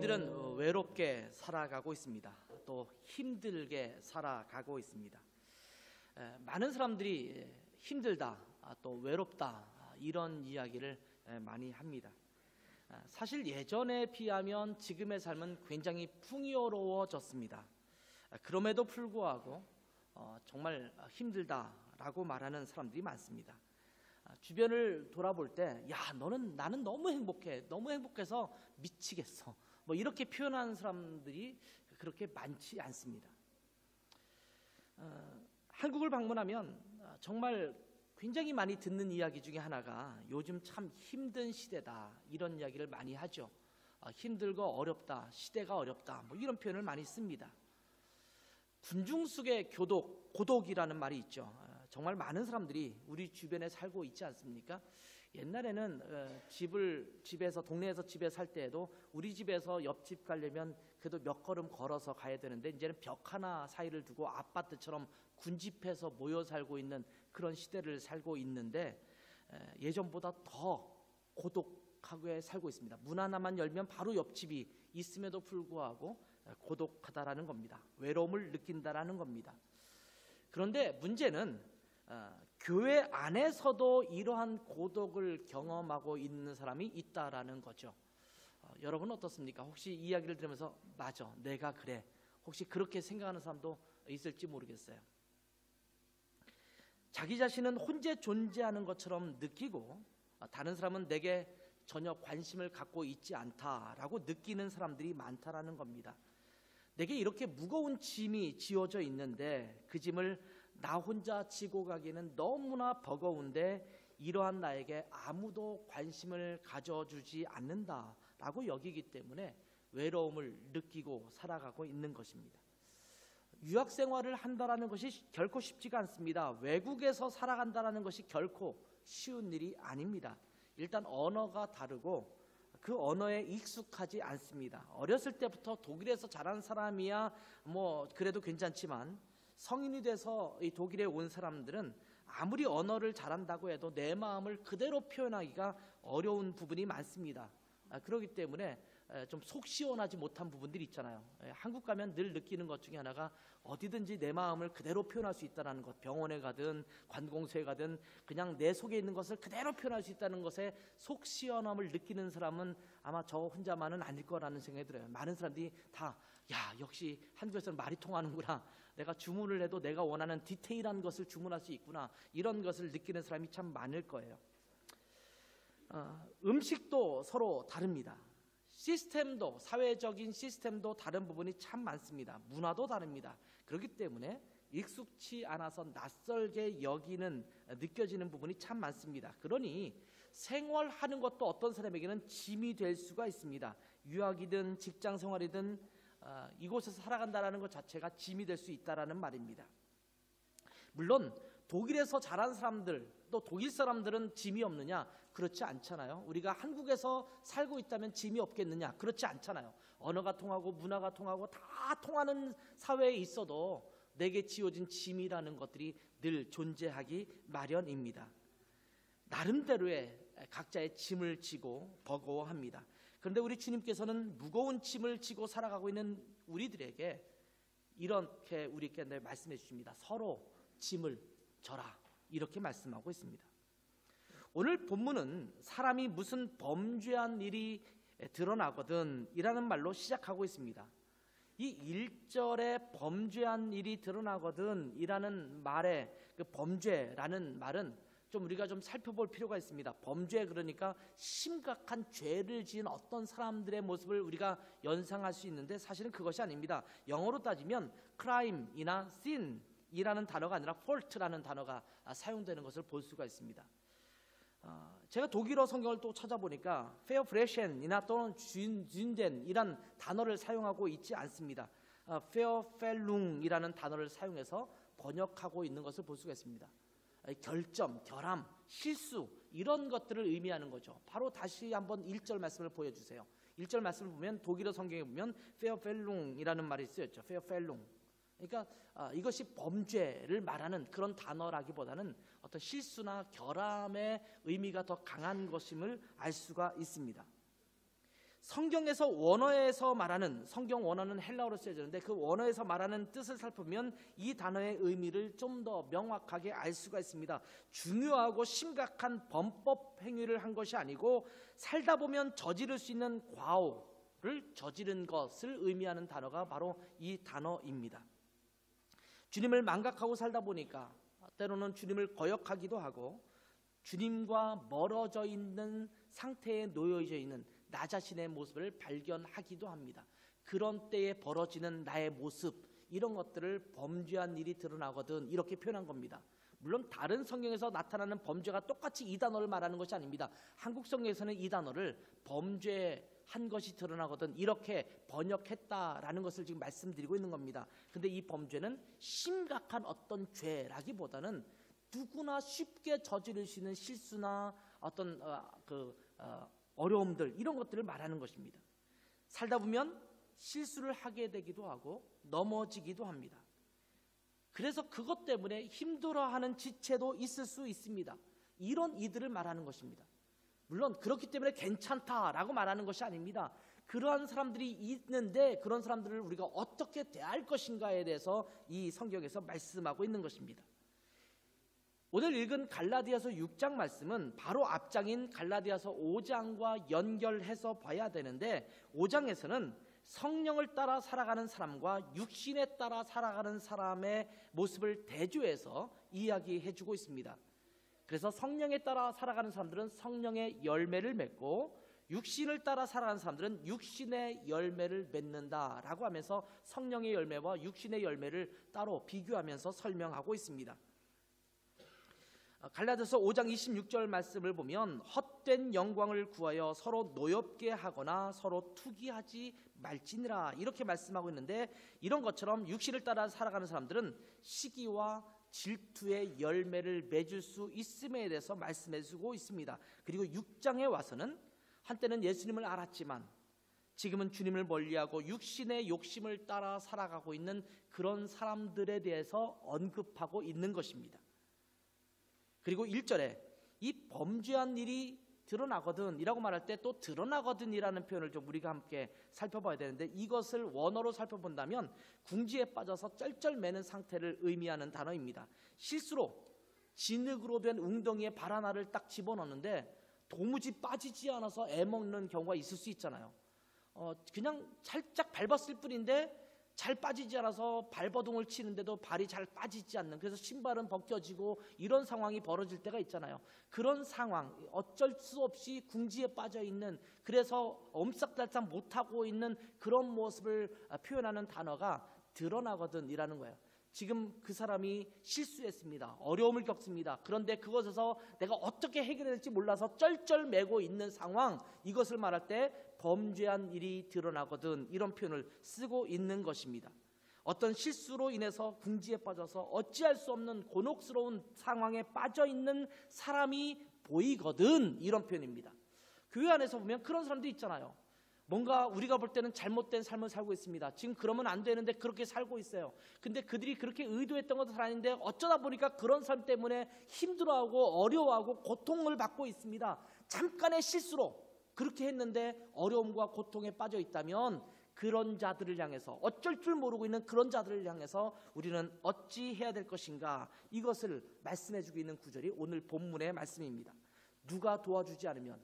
우리들은 외롭게 살아가고 있습니다. 또 힘들게 살아가고 있습니다. 많은 사람들이 힘들다, 또 외롭다 이런 이야기를 많이 합니다. 사실 예전에 비하면 지금의 삶은 굉장히 풍요로워졌습니다. 그럼에도 불구하고 정말 힘들다라고 말하는 사람들이 많습니다. 주변을 돌아볼 때, 야, 나는 너무 행복해, 너무 행복해서 미치겠어, 뭐 이렇게 표현하는 사람들이 그렇게 많지 않습니다. 한국을 방문하면 정말 굉장히 많이 듣는 이야기 중에 하나가 요즘 참 힘든 시대다, 이런 이야기를 많이 하죠. 힘들고 어렵다, 시대가 어렵다, 뭐 이런 표현을 많이 씁니다. 군중 속의 고독이라는 말이 있죠. 정말 많은 사람들이 우리 주변에 살고 있지 않습니까? 옛날에는 동네에서 집에 살 때에도 우리 집에서 옆집 가려면 그래도 몇 걸음 걸어서 가야 되는데, 이제는 벽 하나 사이를 두고 아파트처럼 군집해서 모여 살고 있는 그런 시대를 살고 있는데, 예전보다 더 고독하게 살고 있습니다. 문 하나만 열면 바로 옆집이 있음에도 불구하고 고독하다라는 겁니다. 외로움을 느낀다라는 겁니다. 그런데 문제는 교회 안에서도 이러한 고독을 경험하고 있는 사람이 있다라는 거죠. 여러분은 어떻습니까? 혹시 이야기를 들으면서 맞아, 내가 그래, 혹시 그렇게 생각하는 사람도 있을지 모르겠어요. 자기 자신은 혼자 존재하는 것처럼 느끼고 다른 사람은 내게 전혀 관심을 갖고 있지 않다라고 느끼는 사람들이 많다라는 겁니다. 내게 이렇게 무거운 짐이 지어져 있는데 그 짐을 나 혼자 지고 가기에는 너무나 버거운데 이러한 나에게 아무도 관심을 가져주지 않는다라고 여기기 때문에 외로움을 느끼고 살아가고 있는 것입니다. 유학 생활을 한다라는 것이 결코 쉽지가 않습니다. 외국에서 살아간다라는 것이 결코 쉬운 일이 아닙니다. 일단 언어가 다르고 그 언어에 익숙하지 않습니다. 어렸을 때부터 독일에서 자란 사람이야 뭐 그래도 괜찮지만, 성인이 돼서 이 독일에 온 사람들은 아무리 언어를 잘한다고 해도 내 마음을 그대로 표현하기가 어려운 부분이 많습니다. 그렇기 때문에 좀 속 시원하지 못한 부분들이 있잖아요. 한국 가면 늘 느끼는 것 중에 하나가 어디든지 내 마음을 그대로 표현할 수 있다는 것, 병원에 가든 관공서에 가든 그냥 내 속에 있는 것을 그대로 표현할 수 있다는 것에 속 시원함을 느끼는 사람은 아마 저 혼자만은 아닐 거라는 생각이 들어요. 많은 사람들이 다, 야, 역시 한국에서는 말이 통하는구나, 내가 주문을 해도 내가 원하는 디테일한 것을 주문할 수 있구나, 이런 것을 느끼는 사람이 참 많을 거예요. 음식도 서로 다릅니다. 시스템도, 사회적인 시스템도 다른 부분이 참 많습니다. 문화도 다릅니다. 그렇기 때문에 익숙치 않아서 낯설게 느껴지는 부분이 참 많습니다. 그러니 생활하는 것도 어떤 사람에게는 짐이 될 수가 있습니다. 유학이든 직장 생활이든 이곳에서 살아간다는 것 자체가 짐이 될 수 있다는 말입니다. 물론 독일에서 자란 사람들, 또 독일 사람들은 짐이 없느냐? 그렇지 않잖아요. 우리가 한국에서 살고 있다면 짐이 없겠느냐? 그렇지 않잖아요. 언어가 통하고 문화가 통하고 다 통하는 사회에 있어도 내게 지어진 짐이라는 것들이 늘 존재하기 마련입니다. 나름대로의 각자의 짐을 지고 버거워합니다. 그런데 우리 주님께서는 무거운 짐을 지고 살아가고 있는 우리들에게 이렇게 우리에게 말씀해 주십니다. 서로 짐을 져라, 이렇게 말씀하고 있습니다. 오늘 본문은 사람이 무슨 범죄한 일이 드러나거든 이라는 말로 시작하고 있습니다. 이 1절에 범죄한 일이 드러나거든 이라는 말의 그 범죄라는 말은 좀 우리가 좀 살펴볼 필요가 있습니다. 범죄, 그러니까 심각한 죄를 지은 어떤 사람들의 모습을 우리가 연상할 수 있는데 사실은 그것이 아닙니다. 영어로 따지면 crime이나 sin 이라는 단어가 아니라 fault라는 단어가 사용되는 것을 볼 수가 있습니다. 제가 독일어 성경을 또 찾아보니까 verfreshen이나 또는 Sünden 이란 단어를 사용하고 있지 않습니다. Verfehlung이라는 단어를 사용해서 번역하고 있는 것을 볼 수가 있습니다. 결점, 결함, 실수, 이런 것들을 의미하는 거죠. 바로 다시 한번 1절 말씀을 보여주세요. 1절 말씀을 보면 독일어 성경에 보면 Verfehlung이라는 말이 쓰였죠. Verfehlung. 그러니까 이것이 범죄를 말하는 그런 단어라기보다는 어떤 실수나 결함의 의미가 더 강한 것임을 알 수가 있습니다. 성경에서 원어에서 말하는, 성경 원어는 헬라어로 쓰여지는데 그 원어에서 말하는 뜻을 살펴보면 이 단어의 의미를 좀 더 명확하게 알 수가 있습니다. 중요하고 심각한 범법 행위를 한 것이 아니고 살다 보면 저지를 수 있는 과오를 저지른 것을 의미하는 단어가 바로 이 단어입니다. 주님을 망각하고 살다 보니까 때로는 주님을 거역하기도 하고 주님과 멀어져 있는 상태에 놓여져 있는 나 자신의 모습을 발견하기도 합니다. 그런 때에 벌어지는 나의 모습, 이런 것들을 범죄한 일이 드러나거든, 이렇게 표현한 겁니다. 물론 다른 성경에서 나타나는 범죄가 똑같이 이 단어를 말하는 것이 아닙니다. 한국 성경에서는 이 단어를 범죄한 것이 드러나거든 이렇게 번역했다라는 것을 지금 말씀드리고 있는 겁니다. 근데 이 범죄는 심각한 어떤 죄라기보다는 누구나 쉽게 저지를 수 있는 실수나 어떤 어려움들, 이런 것들을 말하는 것입니다. 살다 보면 실수를 하게 되기도 하고 넘어지기도 합니다. 그래서 그것 때문에 힘들어하는 지체도 있을 수 있습니다. 이런 이들을 말하는 것입니다. 물론 그렇기 때문에 괜찮다라고 말하는 것이 아닙니다. 그러한 사람들이 있는데 그런 사람들을 우리가 어떻게 대할 것인가에 대해서 이 성경에서 말씀하고 있는 것입니다. 오늘 읽은 갈라디아서 6장 말씀은 바로 앞장인 갈라디아서 5장과 연결해서 봐야 되는데 5장에서는 성령을 따라 살아가는 사람과 육신에 따라 살아가는 사람의 모습을 대조해서 이야기해주고 있습니다. 그래서 성령에 따라 살아가는 사람들은 성령의 열매를 맺고 육신을 따라 살아가는 사람들은 육신의 열매를 맺는다라고 하면서 성령의 열매와 육신의 열매를 따로 비교하면서 설명하고 있습니다. 갈라디아서 5장 26절 말씀을 보면 헛된 영광을 구하여 서로 노엽게 하거나 서로 투기하지 말지니라, 이렇게 말씀하고 있는데 이런 것처럼 육신을 따라 살아가는 사람들은 시기와 질투의 열매를 맺을 수 있음에 대해서 말씀해주고 있습니다. 그리고 6장에 와서는 한때는 예수님을 알았지만 지금은 주님을 멀리하고 육신의 욕심을 따라 살아가고 있는 그런 사람들에 대해서 언급하고 있는 것입니다. 그리고 1절에 이 범죄한 일이 드러나거든 이라고 말할 때 또 드러나거든 이라는 표현을 좀 우리가 함께 살펴봐야 되는데 이것을 원어로 살펴본다면 궁지에 빠져서 쩔쩔매는 상태를 의미하는 단어입니다. 실수로 진흙으로 된 웅덩이에 발 하나를 딱 집어넣는데 도무지 빠지지 않아서 애먹는 경우가 있을 수 있잖아요. 그냥 살짝 밟았을 뿐인데 잘 빠지지 않아서 발버둥을 치는데도 발이 잘 빠지지 않는, 그래서 신발은 벗겨지고 이런 상황이 벌어질 때가 있잖아요. 그런 상황, 어쩔 수 없이 궁지에 빠져 있는, 그래서 엄싹달싹 못하고 있는 그런 모습을 표현하는 단어가 드러나거든 이라는 거예요. 지금 그 사람이 실수했습니다. 어려움을 겪습니다. 그런데 그것에서 내가 어떻게 해결해야 될지 몰라서 쩔쩔매고 있는 상황, 이것을 말할 때 범죄한 일이 드러나거든 이런 표현을 쓰고 있는 것입니다. 어떤 실수로 인해서 궁지에 빠져서 어찌할 수 없는 곤혹스러운 상황에 빠져 있는 사람이 보이거든 이런 표현입니다. 교회 안에서 보면 그런 사람도 있잖아요. 뭔가 우리가 볼 때는 잘못된 삶을 살고 있습니다. 지금 그러면 안 되는데 그렇게 살고 있어요. 근데 그들이 그렇게 의도했던 것도 아닌데 어쩌다 보니까 그런 삶 때문에 힘들어하고 어려워하고 고통을 받고 있습니다. 잠깐의 실수로 그렇게 했는데 어려움과 고통에 빠져 있다면 그런 자들을 향해서, 어쩔 줄 모르고 있는 그런 자들을 향해서 우리는 어찌 해야 될 것인가, 이것을 말씀해주고 있는 구절이 오늘 본문의 말씀입니다. 누가 도와주지 않으면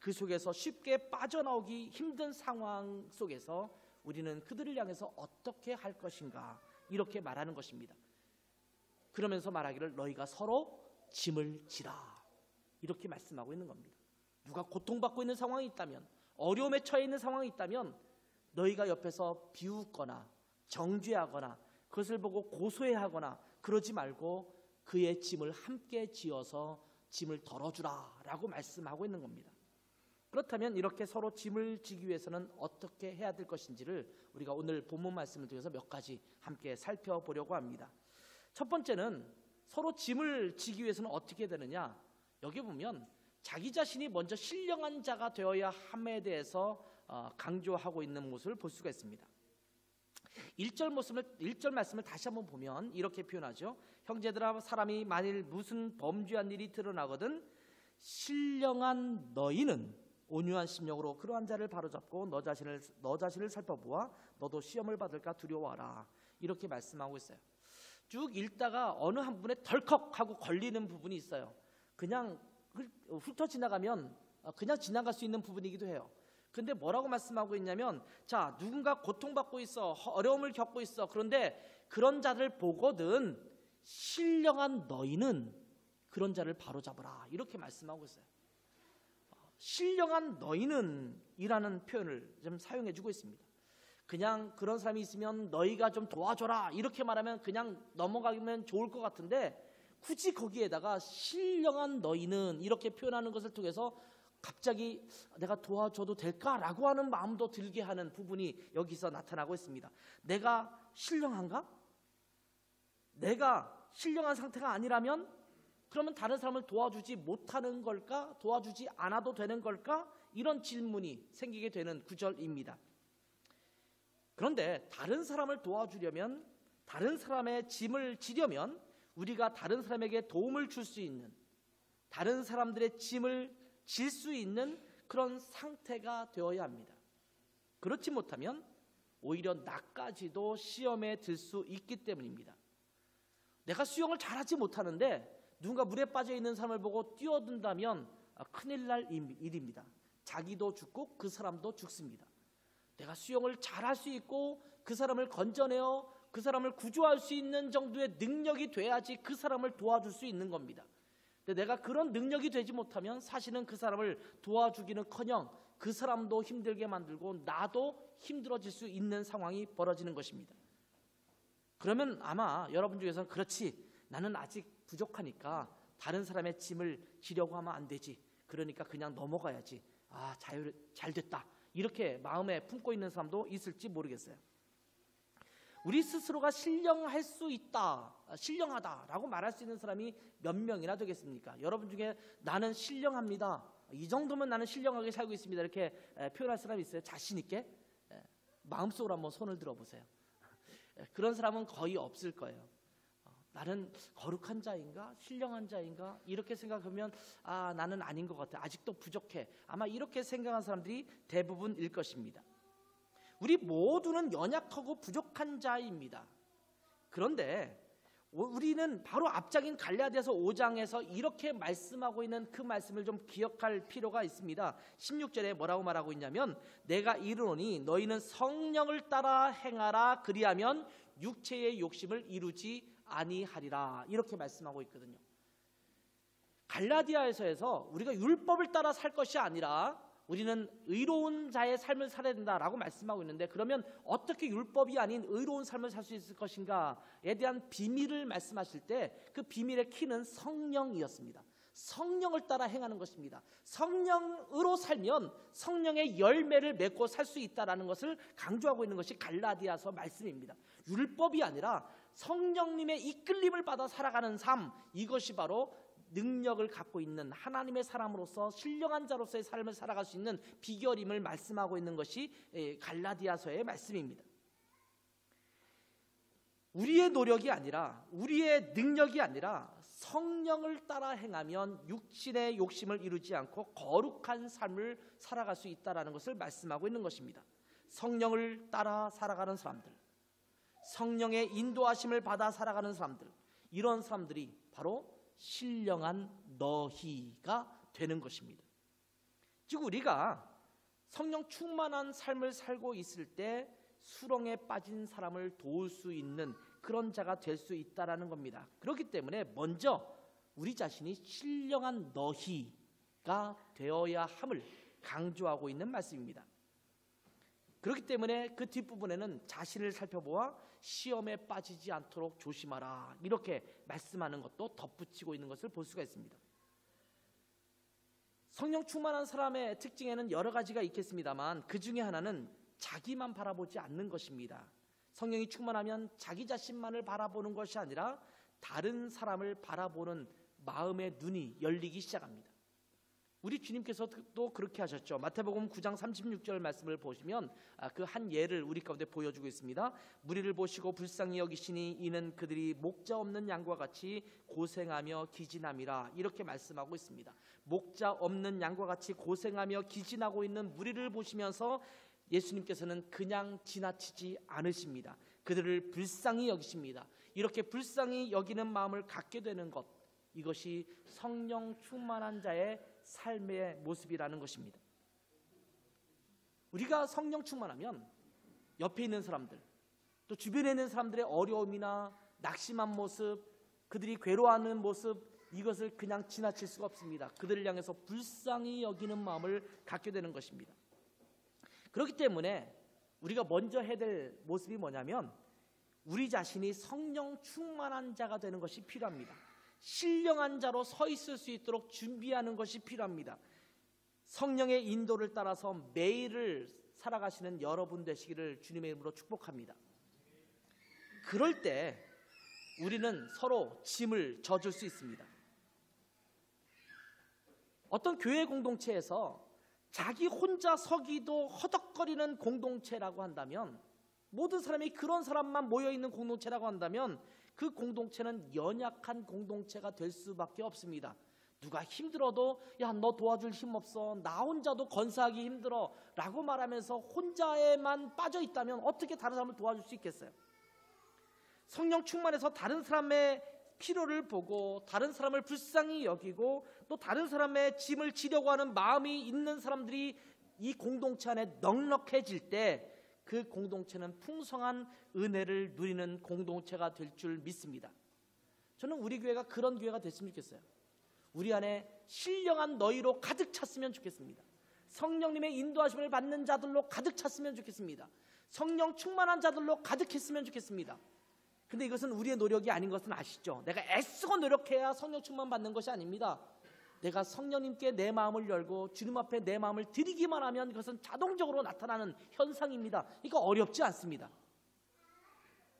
그 속에서 쉽게 빠져나오기 힘든 상황 속에서 우리는 그들을 향해서 어떻게 할 것인가, 이렇게 말하는 것입니다. 그러면서 말하기를 너희가 서로 짐을 지라, 이렇게 말씀하고 있는 겁니다. 누가 고통받고 있는 상황이 있다면, 어려움에 처해 있는 상황이 있다면 너희가 옆에서 비웃거나 정죄하거나 그것을 보고 고소해하거나 그러지 말고 그의 짐을 함께 지어서 짐을 덜어주라 라고 말씀하고 있는 겁니다. 그렇다면 이렇게 서로 짐을 지기 위해서는 어떻게 해야 될 것인지를 우리가 오늘 본문 말씀을 통해서 몇 가지 함께 살펴보려고 합니다. 첫 번째는 서로 짐을 지기 위해서는 어떻게 되느냐, 여기 보면 자기 자신이 먼저 신령한 자가 되어야 함에 대해서 강조하고 있는 모습을 볼 수가 있습니다. 1절 말씀을 다시 한번 보면 이렇게 표현하죠. 형제들아, 사람이 만일 무슨 범죄한 일이 드러나거든 신령한 너희는 온유한 심령으로 그러한 자를 바로잡고 너 자신을 살펴보아 너도 시험을 받을까 두려워하라. 이렇게 말씀하고 있어요. 쭉 읽다가 어느 한 부분에 덜컥하고 걸리는 부분이 있어요. 그냥 훑어 지나가면 그냥 지나갈 수 있는 부분이기도 해요. 근데 뭐라고 말씀하고 있냐면, 자, 누군가 고통받고 있어, 어려움을 겪고 있어. 그런데 그런 자를 보거든 신령한 너희는 그런 자를 바로잡아라. 이렇게 말씀하고 있어요. 신령한 너희는 이라는 표현을 좀 사용해 주고 있습니다. 그냥 그런 사람이 있으면 너희가 좀 도와줘라 이렇게 말하면 그냥 넘어가면 좋을 것 같은데, 굳이 거기에다가 신령한 너희는 이렇게 표현하는 것을 통해서 갑자기 내가 도와줘도 될까라고 하는 마음도 들게 하는 부분이 여기서 나타나고 있습니다. 내가 신령한가? 내가 신령한 상태가 아니라면 그러면 다른 사람을 도와주지 못하는 걸까? 도와주지 않아도 되는 걸까? 이런 질문이 생기게 되는 구절입니다. 그런데 다른 사람을 도와주려면, 다른 사람의 짐을 지려면 우리가 다른 사람에게 도움을 줄 수 있는, 다른 사람들의 짐을 질 수 있는 그런 상태가 되어야 합니다. 그렇지 못하면 오히려 나까지도 시험에 들 수 있기 때문입니다. 내가 수영을 잘하지 못하는데 누군가 물에 빠져 있는 사람을 보고 뛰어든다면 큰일 날 일입니다. 자기도 죽고 그 사람도 죽습니다. 내가 수영을 잘할 수 있고 그 사람을 건져내어 그 사람을 구조할 수 있는 정도의 능력이 돼야지 그 사람을 도와줄 수 있는 겁니다. 근데 내가 그런 능력이 되지 못하면 사실은 그 사람을 도와주기는커녕 그 사람도 힘들게 만들고 나도 힘들어질 수 있는 상황이 벌어지는 것입니다. 그러면 아마 여러분 중에서는, 그렇지, 나는 아직 부족하니까 다른 사람의 짐을 지려고 하면 안 되지, 그러니까 그냥 넘어가야지, 잘 됐다, 이렇게 마음에 품고 있는 사람도 있을지 모르겠어요. 우리 스스로가 신령할 수 있다, 신령하다라고 말할 수 있는 사람이 몇 명이나 되겠습니까? 여러분 중에 나는 신령합니다, 이 정도면 나는 신령하게 살고 있습니다, 이렇게 표현할 사람이 있어요? 자신 있게? 마음속으로 한번 손을 들어보세요. 그런 사람은 거의 없을 거예요. 나는 거룩한 자인가? 신령한 자인가? 이렇게 생각하면 나는 아닌 것 같아, 아직도 부족해, 아마 이렇게 생각하는 사람들이 대부분일 것입니다. 우리 모두는 연약하고 부족한 자입니다. 그런데 우리는 바로 앞장인 갈라디아서 5장에서 이렇게 말씀하고 있는 그 말씀을 좀 기억할 필요가 있습니다. 16절에 뭐라고 말하고 있냐면, 내가 이르노니 너희는 성령을 따라 행하라, 그리하면 육체의 욕심을 이루지 아니하리라, 이렇게 말씀하고 있거든요. 갈라디아에서에서 우리가 율법을 따라 살 것이 아니라 우리는 의로운 자의 삶을 살아야 된다라고 말씀하고 있는데, 그러면 어떻게 율법이 아닌 의로운 삶을 살 수 있을 것인가에 대한 비밀을 말씀하실 때 그 비밀의 키는 성령이었습니다. 성령을 따라 행하는 것입니다. 성령으로 살면 성령의 열매를 맺고 살 수 있다라는 것을 강조하고 있는 것이 갈라디아서 말씀입니다. 율법이 아니라 성령님의 이끌림을 받아 살아가는 삶, 이것이 바로 능력을 갖고 있는 하나님의 사람으로서 신령한 자로서의 삶을 살아갈 수 있는 비결임을 말씀하고 있는 것이 갈라디아서의 말씀입니다. 우리의 노력이 아니라, 우리의 능력이 아니라 성령을 따라 행하면 육신의 욕심을 이루지 않고 거룩한 삶을 살아갈 수 있다는 것을 말씀하고 있는 것입니다. 성령을 따라 살아가는 사람들, 성령의 인도하심을 받아 살아가는 사람들, 이런 사람들이 바로 신령한 너희가 되는 것입니다. 즉 우리가 성령 충만한 삶을 살고 있을 때 수렁에 빠진 사람을 도울 수 있는 그런 자가 될 수 있다라는 겁니다. 그렇기 때문에 먼저 우리 자신이 신령한 너희가 되어야 함을 강조하고 있는 말씀입니다. 그렇기 때문에 그 뒷부분에는 자신을 살펴보아 시험에 빠지지 않도록 조심하라, 이렇게 말씀하는 것도 덧붙이고 있는 것을 볼 수가 있습니다. 성령 충만한 사람의 특징에는 여러 가지가 있겠습니다만 그 중에 하나는 자기만 바라보지 않는 것입니다. 성령이 충만하면 자기 자신만을 바라보는 것이 아니라 다른 사람을 바라보는 마음의 눈이 열리기 시작합니다. 우리 주님께서도 그렇게 하셨죠. 마태복음 9장 36절 말씀을 보시면 그 한 예를 우리 가운데 보여주고 있습니다. 무리를 보시고 불쌍히 여기시니 이는 그들이 목자 없는 양과 같이 고생하며 기진함이라, 이렇게 말씀하고 있습니다. 목자 없는 양과 같이 고생하며 기진하고 있는 무리를 보시면서 예수님께서는 그냥 지나치지 않으십니다. 그들을 불쌍히 여기십니다. 이렇게 불쌍히 여기는 마음을 갖게 되는 것, 이것이 성령 충만한 자의 삶의 모습이라는 것입니다. 우리가 성령 충만하면 옆에 있는 사람들, 또 주변에 있는 사람들의 어려움이나 낙심한 모습, 그들이 괴로워하는 모습, 이것을 그냥 지나칠 수가 없습니다. 그들을 향해서 불쌍히 여기는 마음을 갖게 되는 것입니다. 그렇기 때문에 우리가 먼저 해야 될 모습이 뭐냐면 우리 자신이 성령 충만한 자가 되는 것이 필요합니다. 신령한 자로 서 있을 수 있도록 준비하는 것이 필요합니다. 성령의 인도를 따라서 매일을 살아가시는 여러분 되시기를 주님의 이름으로 축복합니다. 그럴 때 우리는 서로 짐을 져줄 수 있습니다. 어떤 교회 공동체에서 자기 혼자 서기도 허덕거리는 공동체라고 한다면, 모든 사람이 그런 사람만 모여있는 공동체라고 한다면 그 공동체는 연약한 공동체가 될 수밖에 없습니다. 누가 힘들어도 야, 너 도와줄 힘 없어, 나 혼자도 건사하기 힘들어 라고 말하면서 혼자에만 빠져 있다면 어떻게 다른 사람을 도와줄 수 있겠어요? 성령 충만해서 다른 사람의 필요를 보고 다른 사람을 불쌍히 여기고 또 다른 사람의 짐을 지려고 하는 마음이 있는 사람들이 이 공동체 안에 넉넉해질 때 그 공동체는 풍성한 은혜를 누리는 공동체가 될 줄 믿습니다. 저는 우리 교회가 그런 교회가 됐으면 좋겠어요. 우리 안에 신령한 너희로 가득 찼으면 좋겠습니다. 성령님의 인도하심을 받는 자들로 가득 찼으면 좋겠습니다. 성령 충만한 자들로 가득했으면 좋겠습니다. 근데 이것은 우리의 노력이 아닌 것은 아시죠? 내가 애쓰고 노력해야 성령 충만 받는 것이 아닙니다. 내가 성령님께 내 마음을 열고 주님 앞에 내 마음을 드리기만 하면 그것은 자동적으로 나타나는 현상입니다. 이거 어렵지 않습니다.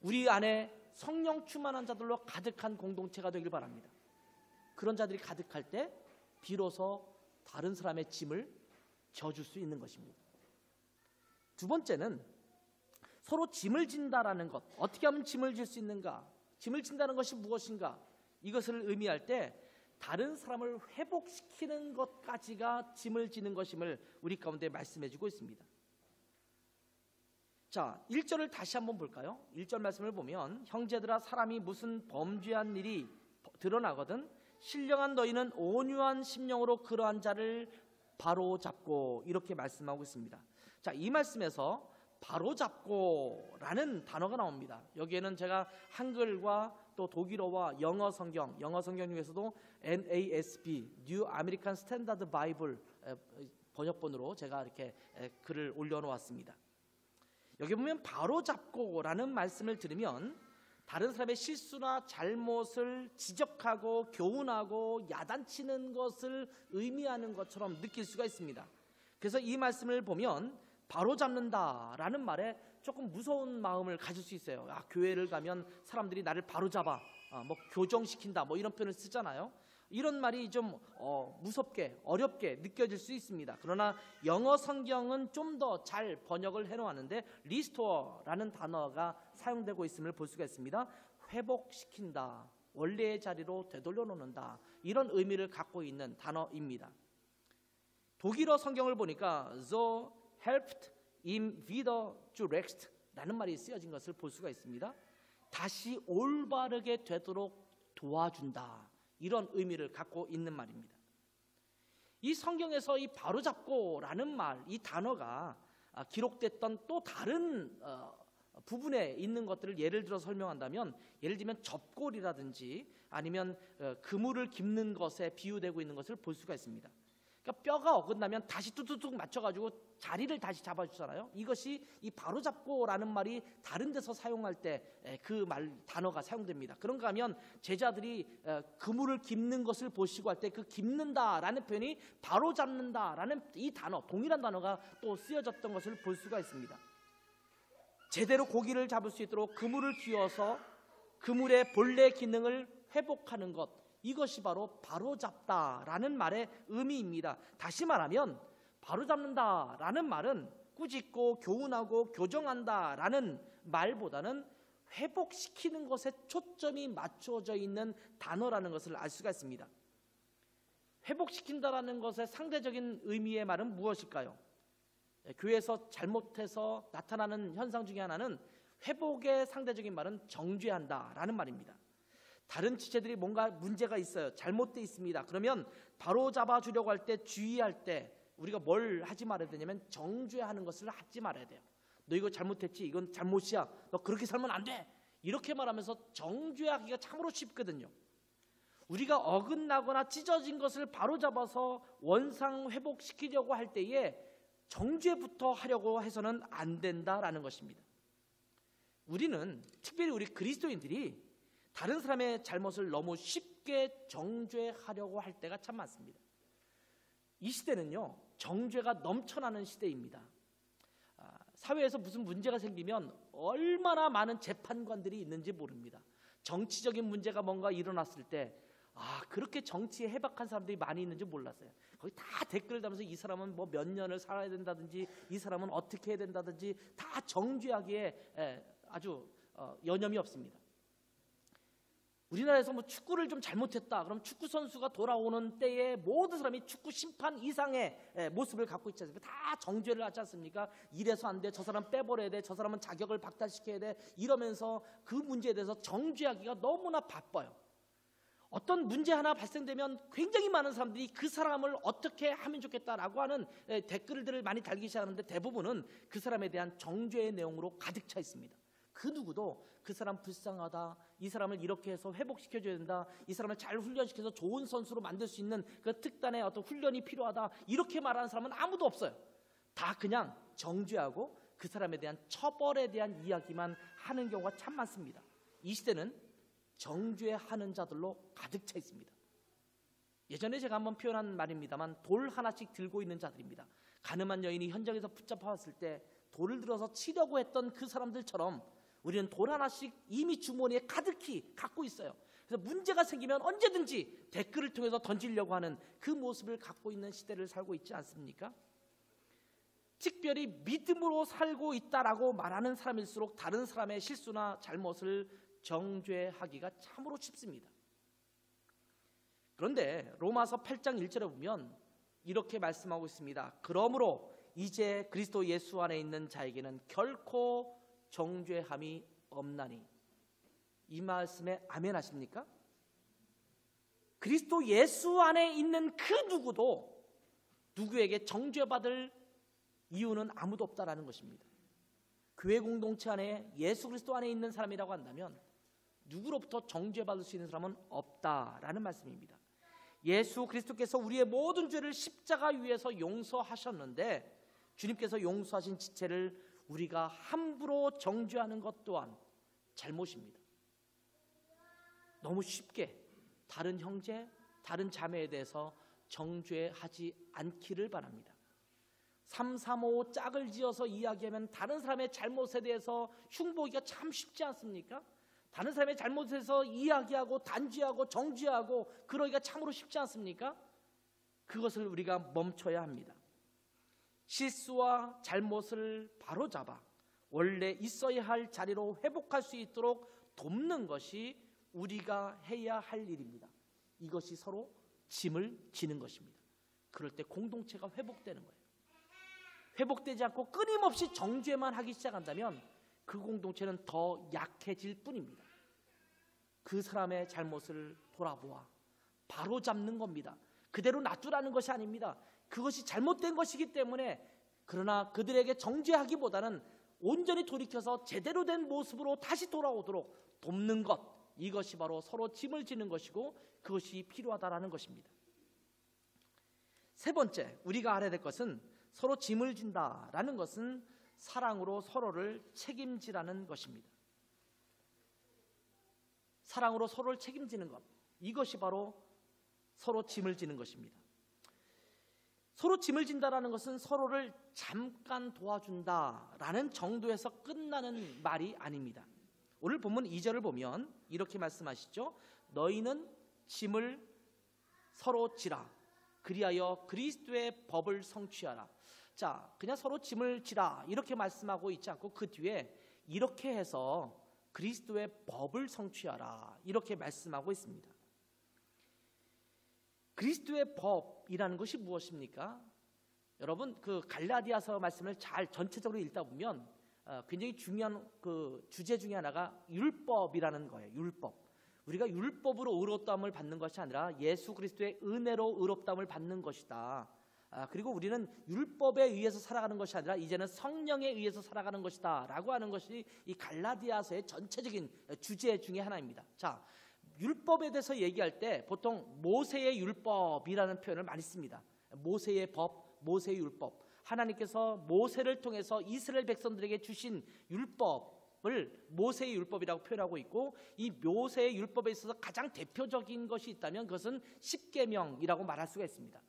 우리 안에 성령 충만한 자들로 가득한 공동체가 되길 바랍니다. 그런 자들이 가득할 때 비로소 다른 사람의 짐을 져줄 수 있는 것입니다. 두 번째는 서로 짐을 진다라는 것. 어떻게 하면 짐을 질 수 있는가? 짐을 진다는 것이 무엇인가? 이것을 의미할 때 다른 사람을 회복시키는 것까지가 짐을 지는 것임을 우리 가운데 말씀해주고 있습니다. 자, 1절을 다시 한번 볼까요? 1절 말씀을 보면 형제들아, 사람이 무슨 범죄한 일이 드러나거든 신령한 너희는 온유한 심령으로 그러한 자를 바로잡고, 이렇게 말씀하고 있습니다. 자, 이 말씀에서 바로잡고라는 단어가 나옵니다. 여기에는 제가 한글과 또 독일어와 영어 성경 중에서도 NASB, New American Standard Bible 번역본으로 제가 이렇게 글을 올려놓았습니다. 여기 보면 바로잡고라는 말씀을 들으면 다른 사람의 실수나 잘못을 지적하고 교훈하고 야단치는 것을 의미하는 것처럼 느낄 수가 있습니다. 그래서 이 말씀을 보면 바로잡는다라는 말에 조금 무서운 마음을 가질 수 있어요. 교회를 가면 사람들이 나를 바로잡아, 교정시킨다, 이런 표현을 쓰잖아요. 이런 말이 좀 무섭게, 어렵게 느껴질 수 있습니다. 그러나 영어 성경은 좀 더 잘 번역을 해놓았는데 리스토어라는 단어가 사용되고 있음을 볼 수가 있습니다. 회복시킨다, 원래의 자리로 되돌려 놓는다, 이런 의미를 갖고 있는 단어입니다. 독일어 성경을 보니까 the helped in wieder zurecht 라는 말이 쓰여진 것을 볼 수가 있습니다. 다시 올바르게 되도록 도와준다, 이런 의미를 갖고 있는 말입니다. 이 성경에서 이 바로잡고라는 말, 이 단어가 기록됐던 또 다른 부분에 있는 것들을 예를 들어 설명한다면, 예를 들면 접골이라든지 아니면 그물을 깁는 것에 비유되고 있는 것을 볼 수가 있습니다. 그러니까 뼈가 어긋나면 다시 뚝뚝뚝 맞춰가지고 자리를 다시 잡아주잖아요. 이것이 이 바로잡고라는 말이 다른 데서 사용할 때 그 말 단어가 사용됩니다. 그런가 하면 제자들이 그물을 깁는 것을 보시고 할 때 그 깁는다라는 표현이 바로잡는다라는 이 단어, 동일한 단어가 또 쓰여졌던 것을 볼 수가 있습니다. 제대로 고기를 잡을 수 있도록 그물을 쥐어서 그물의 본래 기능을 회복하는 것, 이것이 바로 바로잡다라는 말의 의미입니다. 다시 말하면 바로잡는다라는 말은 꾸짖고 교훈하고 교정한다라는 말보다는 회복시키는 것에 초점이 맞춰져 있는 단어라는 것을 알 수가 있습니다. 회복시킨다라는 것의 상대적인 의미의 말은 무엇일까요? 교회에서 잘못해서 나타나는 현상 중에 하나는 회복의 상대적인 말은 정죄한다라는 말입니다. 다른 지체들이 뭔가 문제가 있어요. 잘못되어 있습니다. 그러면 바로 잡아주려고 할 때, 주의할 때 우리가 뭘 하지 말아야 되냐면 정죄하는 것을 하지 말아야 돼요. 너 이거 잘못했지? 이건 잘못이야. 너 그렇게 살면 안 돼. 이렇게 말하면서 정죄하기가 참으로 쉽거든요. 우리가 어긋나거나 찢어진 것을 바로잡아서 원상 회복시키려고 할 때에 정죄부터 하려고 해서는 안 된다라는 것입니다. 우리는 특별히 우리 그리스도인들이 다른 사람의 잘못을 너무 쉽게 정죄하려고 할 때가 참 많습니다. 이 시대는요, 정죄가 넘쳐나는 시대입니다. 사회에서 무슨 문제가 생기면 얼마나 많은 재판관들이 있는지 모릅니다. 정치적인 문제가 뭔가 일어났을 때 그렇게 정치에 해박한 사람들이 많이 있는지 몰랐어요. 거기 다 댓글을 달면서 이 사람은 뭐 몇 년을 살아야 된다든지 이 사람은 어떻게 해야 된다든지 다 정죄하기에 아주 여념이 없습니다. 우리나라에서 뭐 축구를 좀 잘못했다 그럼 축구 선수가 돌아오는 때에 모든 사람이 축구 심판 이상의 모습을 갖고 있지 않습니까? 다 정죄를 하지 않습니까? 이래서 안 돼, 저 사람 빼버려야 돼, 저 사람은 자격을 박탈시켜야 돼, 이러면서 그 문제에 대해서 정죄하기가 너무나 바빠요. 어떤 문제 하나 발생되면 굉장히 많은 사람들이 그 사람을 어떻게 하면 좋겠다라고 하는 댓글들을 많이 달기 시작하는데 대부분은 그 사람에 대한 정죄의 내용으로 가득 차 있습니다. 그 누구도 그 사람 불쌍하다, 이 사람을 이렇게 해서 회복시켜줘야 된다, 이 사람을 잘 훈련시켜서 좋은 선수로 만들 수 있는 그 특단의 어떤 훈련이 필요하다, 이렇게 말하는 사람은 아무도 없어요. 다 그냥 정죄하고 그 사람에 대한 처벌에 대한 이야기만 하는 경우가 참 많습니다. 이 시대는 정죄하는 자들로 가득 차 있습니다. 예전에 제가 한번 표현한 말입니다만 돌 하나씩 들고 있는 자들입니다. 가늠한 여인이 현장에서 붙잡아왔을 때 돌을 들어서 치려고 했던 그 사람들처럼 우리는 돌 하나씩 이미 주머니에 가득히 갖고 있어요. 그래서 문제가 생기면 언제든지 댓글을 통해서 던지려고 하는 그 모습을 갖고 있는 시대를 살고 있지 않습니까? 특별히 믿음으로 살고 있다라고 말하는 사람일수록 다른 사람의 실수나 잘못을 정죄하기가 참으로 쉽습니다. 그런데 로마서 8장 1절에 보면 이렇게 말씀하고 있습니다. 그러므로 이제 그리스도 예수 안에 있는 자에게는 결코 정죄함이 없나니. 이 말씀에 아멘 하십니까? 그리스도 예수 안에 있는 그 누구도 누구에게 정죄받을 이유는 아무도 없다라는 것입니다. 교회 공동체 안에 예수 그리스도 안에 있는 사람이라고 한다면 누구로부터 정죄받을 수 있는 사람은 없다라는 말씀입니다. 예수 그리스도께서 우리의 모든 죄를 십자가 위에서 용서하셨는데 주님께서 용서하신 지체를 우리가 함부로 정죄하는 것 또한 잘못입니다. 너무 쉽게 다른 형제, 다른 자매에 대해서 정죄하지 않기를 바랍니다. 335 짝을 지어서 이야기하면 다른 사람의 잘못에 대해서 흉보기가 참 쉽지 않습니까? 다른 사람의 잘못에서 이야기하고 단죄하고 정죄하고 그러기가 참으로 쉽지 않습니까? 그것을 우리가 멈춰야 합니다. 실수와 잘못을 바로잡아 원래 있어야 할 자리로 회복할 수 있도록 돕는 것이 우리가 해야 할 일입니다. 이것이 서로 짐을 지는 것입니다. 그럴 때 공동체가 회복되는 거예요. 회복되지 않고 끊임없이 정죄만 하기 시작한다면 그 공동체는 더 약해질 뿐입니다. 그 사람의 잘못을 돌아보아 바로잡는 겁니다. 그대로 놔두라는 것이 아닙니다. 그것이 잘못된 것이기 때문에 그러나 그들에게 정죄하기보다는 온전히 돌이켜서 제대로 된 모습으로 다시 돌아오도록 돕는 것, 이것이 바로 서로 짐을 지는 것이고 그것이 필요하다라는 것입니다. 세 번째, 우리가 알아야 될 것은 서로 짐을 진다라는 것은 사랑으로 서로를 책임지라는 것입니다. 사랑으로 서로를 책임지는 것, 이것이 바로 서로 짐을 지는 것입니다. 서로 짐을 진다라는 것은 서로를 잠깐 도와준다라는 정도에서 끝나는 말이 아닙니다. 오늘 본문 2절을 보면 이렇게 말씀하시죠. 너희는 짐을 서로 지라. 그리하여 그리스도의 법을 성취하라. 자, 그냥 서로 짐을 지라 이렇게 말씀하고 있지 않고 그 뒤에 이렇게 해서 그리스도의 법을 성취하라 이렇게 말씀하고 있습니다. 그리스도의 법이라는 것이 무엇입니까? 여러분 그 갈라디아서 말씀을 잘 전체적으로 읽다 보면 굉장히 중요한 그 주제 중에 하나가 율법이라는 거예요. 율법. 우리가 율법으로 의롭다함을 받는 것이 아니라 예수 그리스도의 은혜로 의롭다함을 받는 것이다. 그리고 우리는 율법에 의해서 살아가는 것이 아니라 이제는 성령에 의해서 살아가는 것이다 라고 하는 것이 이 갈라디아서의 전체적인 주제 중에 하나입니다. 자, 율법에 대해서 얘기할 때 보통 모세의 율법이라는 표현을 많이 씁니다. 모세의 법, 모세의 율법. 하나님께서 모세를 통해서 이스라엘 백성들에게 주신 율법을 모세의 율법이라고 표현하고 있고, 이 모세의 율법에 있어서 가장 대표적인 것이 있다면 그것은 십계명이라고 말할 수가 있습니다.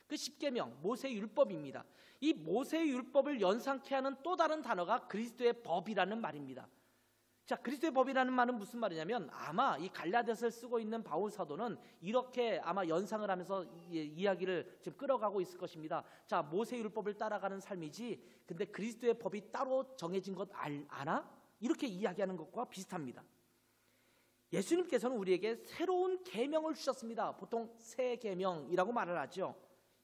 그 십계명, 모세의 율법입니다. 이 모세의 율법을 연상케 하는 또 다른 단어가 그리스도의 법이라는 말입니다. 자, 그리스도의 법이라는 말은 무슨 말이냐면 아마 이 갈라디아서를 쓰고 있는 바울 사도는 이렇게 아마 연상을 하면서 이야기를 지금 끌어가고 있을 것입니다. 자, 모세 율법을 따라가는 삶이지 근데 그리스도의 법이 따로 정해진 것 아나? 이렇게 이야기하는 것과 비슷합니다. 예수님께서는 우리에게 새로운 계명을 주셨습니다. 보통 새 계명이라고 말을 하죠.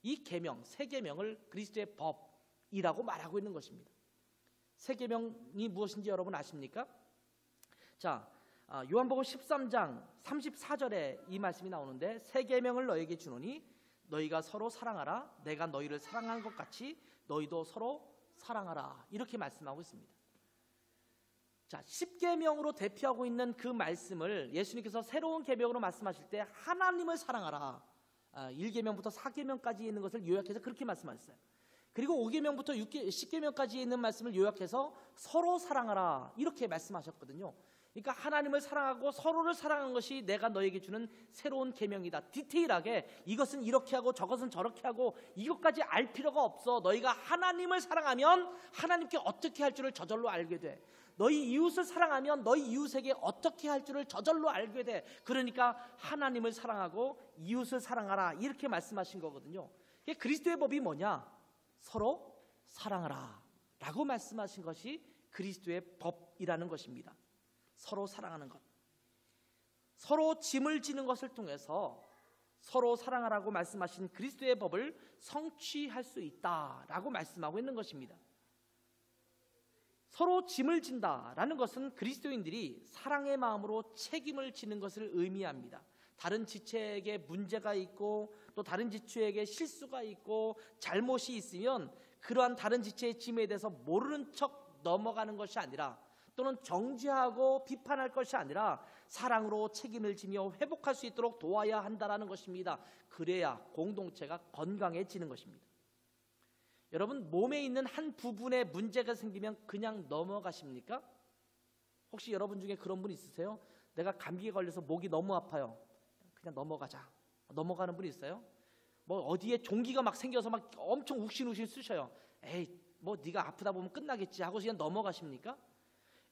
이 계명, 새 계명을 그리스도의 법이라고 말하고 있는 것입니다. 새 계명이 무엇인지 여러분 아십니까? 자, 요한복음 13장 34절에 이 말씀이 나오는데 새 계명을 너에게 주노니 너희가 서로 사랑하라. 내가 너희를 사랑한 것 같이 너희도 서로 사랑하라. 이렇게 말씀하고 있습니다. 자, 십계명으로 대표하고 있는 그 말씀을 예수님께서 새로운 계명으로 말씀하실 때 하나님을 사랑하라. 1계명부터 4계명까지 있는 것을 요약해서 그렇게 말씀하셨어요. 그리고 5계명부터 10계명까지 있는 말씀을 요약해서 서로 사랑하라 이렇게 말씀하셨거든요. 그러니까 하나님을 사랑하고 서로를 사랑하는 것이 내가 너에게 주는 새로운 계명이다. 디테일하게 이것은 이렇게 하고 저것은 저렇게 하고 이것까지 알 필요가 없어. 너희가 하나님을 사랑하면 하나님께 어떻게 할 줄을 저절로 알게 돼. 너희 이웃을 사랑하면 너희 이웃에게 어떻게 할 줄을 저절로 알게 돼. 그러니까 하나님을 사랑하고 이웃을 사랑하라 이렇게 말씀하신 거거든요. 그리스도의 법이 뭐냐? 서로 사랑하라 라고 말씀하신 것이 그리스도의 법이라는 것입니다. 서로 사랑하는 것, 서로 짐을 지는 것을 통해서 서로 사랑하라고 말씀하신 그리스도의 법을 성취할 수 있다라고 말씀하고 있는 것입니다. 서로 짐을 진다라는 것은 그리스도인들이 사랑의 마음으로 책임을 지는 것을 의미합니다. 다른 지체에게 문제가 있고 또 다른 지체에게 실수가 있고 잘못이 있으면 그러한 다른 지체의 짐에 대해서 모르는 척 넘어가는 것이 아니라 또는 정죄하고 비판할 것이 아니라 사랑으로 책임을 지며 회복할 수 있도록 도와야 한다는 것입니다. 그래야 공동체가 건강해지는 것입니다. 여러분, 몸에 있는 한 부분에 문제가 생기면 그냥 넘어가십니까? 혹시 여러분 중에 그런 분 있으세요? 내가 감기에 걸려서 목이 너무 아파요. 그냥 넘어가자. 넘어가는 분 있어요? 뭐 어디에 종기가 막 생겨서 막 엄청 욱신욱신 쑤셔요. 에이, 뭐 네가 아프다 보면 끝나겠지 하고 그냥 넘어가십니까?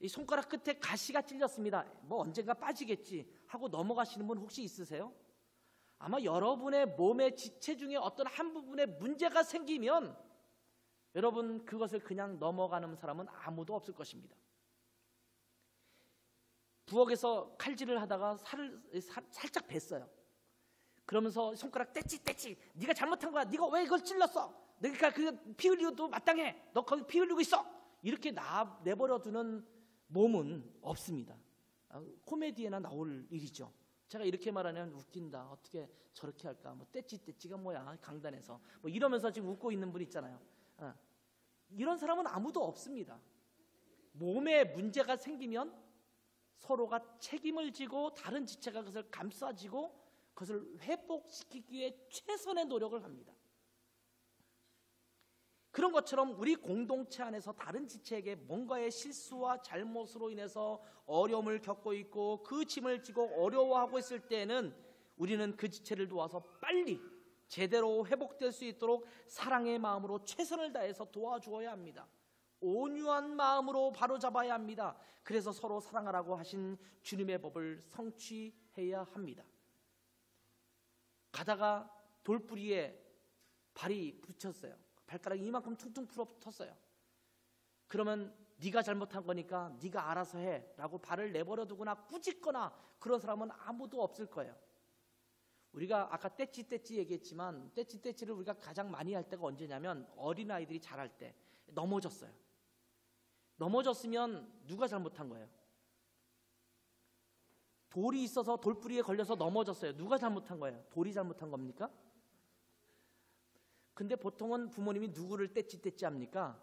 이 손가락 끝에 가시가 찔렸습니다. 뭐 언젠가 빠지겠지 하고 넘어가시는 분 혹시 있으세요? 아마 여러분의 몸의 지체 중에 어떤 한 부분에 문제가 생기면 여러분 그것을 그냥 넘어가는 사람은 아무도 없을 것입니다. 부엌에서 칼질을 하다가 살을 살짝 뱄어요. 그러면서 손가락 떼찌 네가 잘못한 거야. 네가 왜 이걸 찔렀어? 그러니까 피 흘리고도 마땅해. 너 거기 피 흘리고 있어. 이렇게 내버려두는 몸은 없습니다. 코미디에나 나올 일이죠. 제가 이렇게 말하면 웃긴다. 어떻게 저렇게 할까? 뭐 떼찌가 뭐야? 강단에서 뭐 이러면서 지금 웃고 있는 분 있잖아요. 이런 사람은 아무도 없습니다. 몸에 문제가 생기면 서로가 책임을 지고 다른 지체가 그것을 감싸지고 그것을 회복시키기 위해 최선의 노력을 합니다. 그런 것처럼 우리 공동체 안에서 다른 지체에게 뭔가의 실수와 잘못으로 인해서 어려움을 겪고 있고 그 짐을 지고 어려워하고 있을 때에는 우리는 그 지체를 도와서 빨리 제대로 회복될 수 있도록 사랑의 마음으로 최선을 다해서 도와주어야 합니다. 온유한 마음으로 바로잡아야 합니다. 그래서 서로 사랑하라고 하신 주님의 법을 성취해야 합니다. 가다가 돌뿌리에 발이 붙였어요. 발가락이 이만큼 퉁퉁 풀어붙었어요. 그러면 네가 잘못한 거니까 네가 알아서 해 라고 발을 내버려 두거나 꾸짖거나 그런 사람은 아무도 없을 거예요. 우리가 아까 떼찌 얘기했지만 떼찌를 우리가 가장 많이 할 때가 언제냐면 어린아이들이 자랄 때 넘어졌어요. 넘어졌으면 누가 잘못한 거예요? 돌이 있어서 돌뿌리에 걸려서 넘어졌어요. 누가 잘못한 거예요? 돌이 잘못한 겁니까? 근데 보통은 부모님이 누구를 떼찌 합니까?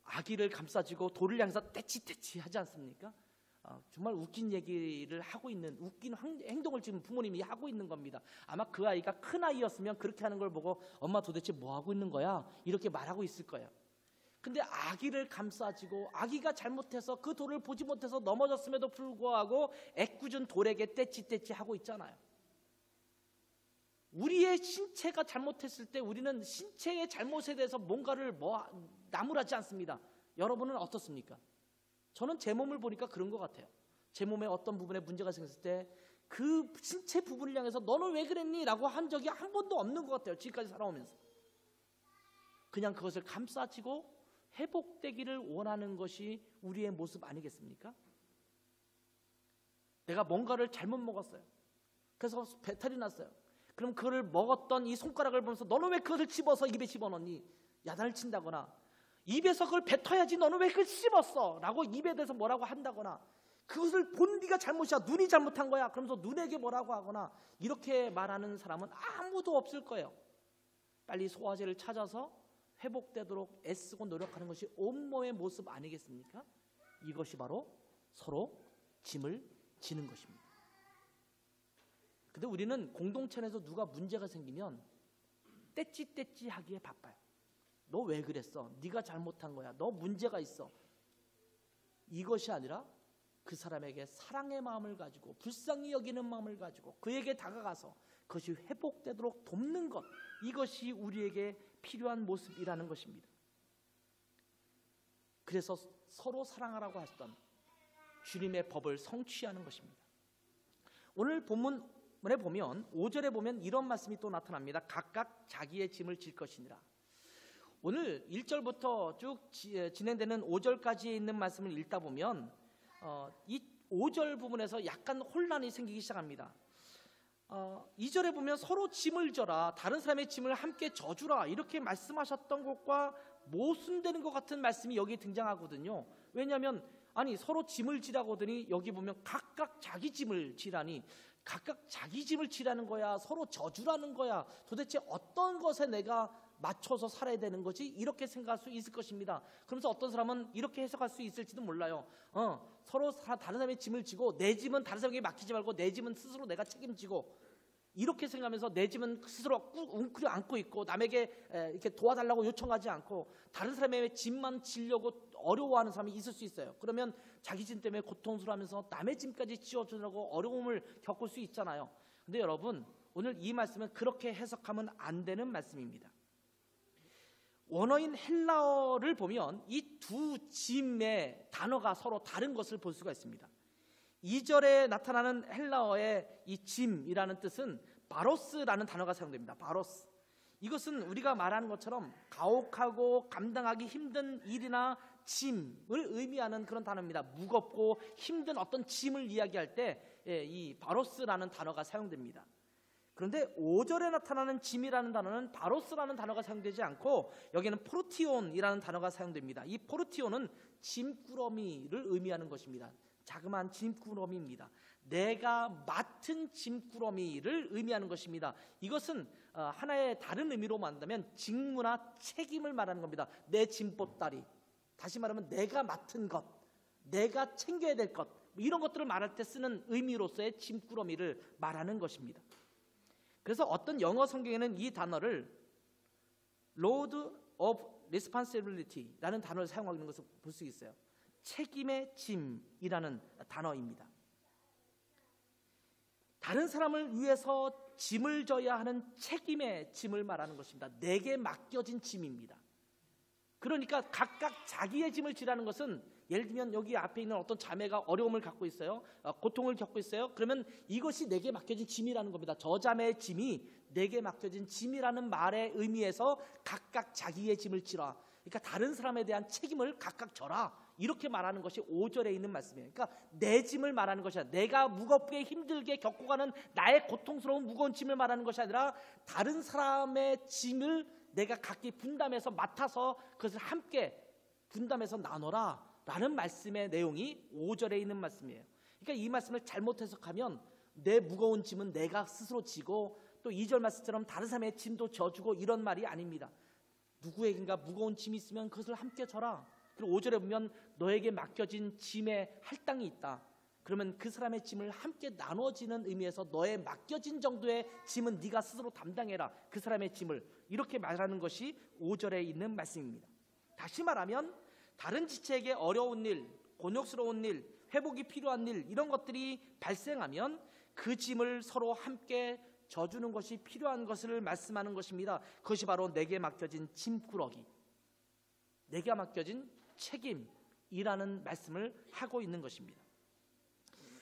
아기를 감싸주고 돌을 향해서 떼찌 하지 않습니까? 정말 웃긴 얘기를 하고 있는, 웃긴 행동을 지금 부모님이 하고 있는 겁니다. 아마 그 아이가 큰 아이였으면 그렇게 하는 걸 보고 엄마 도대체 뭐 하고 있는 거야? 이렇게 말하고 있을 거예요. 근데 아기를 감싸주고 아기가 잘못해서 그 돌을 보지 못해서 넘어졌음에도 불구하고 애꿎은 돌에게 떼찌 하고 있잖아요. 우리의 신체가 잘못했을 때 우리는 신체의 잘못에 대해서 뭔가를 나무라지 않습니다. 여러분은 어떻습니까? 저는 제 몸을 보니까 그런 것 같아요. 제 몸에 어떤 부분에 문제가 생겼을 때 그 신체 부분을 향해서 너는 왜 그랬니? 라고 한 적이 한 번도 없는 것 같아요. 지금까지 살아오면서. 그냥 그것을 감싸지고 회복되기를 원하는 것이 우리의 모습 아니겠습니까? 내가 뭔가를 잘못 먹었어요. 그래서 배탈이 났어요. 그럼 그걸 먹었던 이 손가락을 보면서 너는 왜 그것을 씹어서 입에 집어넣니? 야단을 친다거나 입에서 그걸 뱉어야지 너는 왜 그걸 씹었어? 라고 입에 대해서 뭐라고 한다거나 그것을 본 네가 잘못이야. 눈이 잘못한 거야. 그러면서 눈에게 뭐라고 하거나 이렇게 말하는 사람은 아무도 없을 거예요. 빨리 소화제를 찾아서 회복되도록 애쓰고 노력하는 것이 온몸의 모습 아니겠습니까? 이것이 바로 서로 짐을 지는 것입니다. 근데 우리는 공동체 내에서 누가 문제가 생기면 떼찌 하기에 바빠요. 너 왜 그랬어? 네가 잘못한 거야. 너 문제가 있어. 이것이 아니라 그 사람에게 사랑의 마음을 가지고 불쌍히 여기는 마음을 가지고 그에게 다가가서 그것이 회복되도록 돕는 것, 이것이 우리에게 필요한 모습이라는 것입니다. 그래서 서로 사랑하라고 하셨던 주님의 법을 성취하는 것입니다. 오늘 본문에 보면 5절에 보면 이런 말씀이 또 나타납니다. 각각 자기의 짐을 질 것이니라. 오늘 1절부터 쭉 진행되는 5절까지 있는 말씀을 읽다 보면 이 5절 부분에서 약간 혼란이 생기기 시작합니다. 2절에 보면 서로 짐을 져라, 다른 사람의 짐을 함께 져주라, 이렇게 말씀하셨던 것과 모순되는 것 같은 말씀이 여기 등장하거든요. 왜냐하면 아니 서로 짐을 지라고 하더니 여기 보면 각각 자기 짐을 지라니, 각각 자기 짐을 지라는 거야, 서로 져주라는 거야, 도대체 어떤 것에 내가 맞춰서 살아야 되는 거지? 이렇게 생각할 수 있을 것입니다. 그러면서 어떤 사람은 이렇게 해석할 수 있을지도 몰라요. 서로 다른 사람의 짐을 지고 내 짐은 다른 사람에게 맡기지 말고 내 짐은 스스로 내가 책임지고, 이렇게 생각하면서 내 짐은 스스로 웅크려 안고 있고 남에게 이렇게 도와달라고 요청하지 않고 다른 사람의 짐만 지려고 어려워하는 사람이 있을 수 있어요. 그러면 자기 짐 때문에 고통스러워하면서 남의 짐까지 지어주려고 어려움을 겪을 수 있잖아요. 근데 여러분, 오늘 이 말씀은 그렇게 해석하면 안 되는 말씀입니다. 원어인 헬라어를 보면 이 두 짐의 단어가 서로 다른 것을 볼 수가 있습니다. 2절에 나타나는 헬라어의 이 짐이라는 뜻은 바로스라는 단어가 사용됩니다. 바로스. 이것은 우리가 말하는 것처럼 가혹하고 감당하기 힘든 일이나 짐을 의미하는 그런 단어입니다. 무겁고 힘든 어떤 짐을 이야기할 때 이 바로스라는 단어가 사용됩니다. 그런데 5절에 나타나는 짐이라는 단어는 바로스라는 단어가 사용되지 않고 여기는 포르티온이라는 단어가 사용됩니다. 이 포르티온은 짐꾸러미를 의미하는 것입니다. 자그마한 짐꾸러미입니다. 내가 맡은 짐꾸러미를 의미하는 것입니다. 이것은 하나의 다른 의미로 말한다면 직무나 책임을 말하는 겁니다. 내 짐보따리, 다시 말하면 내가 맡은 것, 내가 챙겨야 될 것, 이런 것들을 말할 때 쓰는 의미로서의 짐꾸러미를 말하는 것입니다. 그래서 어떤 영어 성경에는 이 단어를 Load of Responsibility라는 단어를 사용하고 있는 것을 볼 수 있어요. 책임의 짐이라는 단어입니다. 다른 사람을 위해서 짐을 져야 하는 책임의 짐을 말하는 것입니다. 내게 맡겨진 짐입니다. 그러니까 각각 자기의 짐을 지라는 것은 예를 들면 여기 앞에 있는 어떤 자매가 어려움을 갖고 있어요. 고통을 겪고 있어요. 그러면 이것이 내게 맡겨진 짐이라는 겁니다. 저 자매의 짐이 내게 맡겨진 짐이라는 말의 의미에서 각각 자기의 짐을 지라. 그러니까 다른 사람에 대한 책임을 각각 져라. 이렇게 말하는 것이 5절에 있는 말씀이에요. 그러니까 내 짐을 말하는 것이 아니라 내가 무겁게 힘들게 겪고 가는 나의 고통스러운 무거운 짐을 말하는 것이 아니라 다른 사람의 짐을 내가 각기 분담해서 맡아서 그것을 함께 분담해서 나눠라 라는 말씀의 내용이 5절에 있는 말씀이에요. 그러니까 이 말씀을 잘못 해석하면 내 무거운 짐은 내가 스스로 지고 또 2절 말씀처럼 다른 사람의 짐도 져주고 이런 말이 아닙니다. 누구에겐가 무거운 짐이 있으면 그것을 함께 져라. 그리고 5절에 보면 너에게 맡겨진 짐의 할당이 있다. 그러면 그 사람의 짐을 함께 나눠지는 의미에서 너의 맡겨진 정도의 짐은 네가 스스로 담당해라. 그 사람의 짐을 이렇게 말하는 것이 5절에 있는 말씀입니다. 다시 말하면 다른 지체에게 어려운 일, 곤욕스러운 일, 회복이 필요한 일 이런 것들이 발생하면 그 짐을 서로 함께 져주는 것이 필요한 것을 말씀하는 것입니다. 그것이 바로 내게 맡겨진 짐꾸러기, 내게 맡겨진 책임이라는 말씀을 하고 있는 것입니다.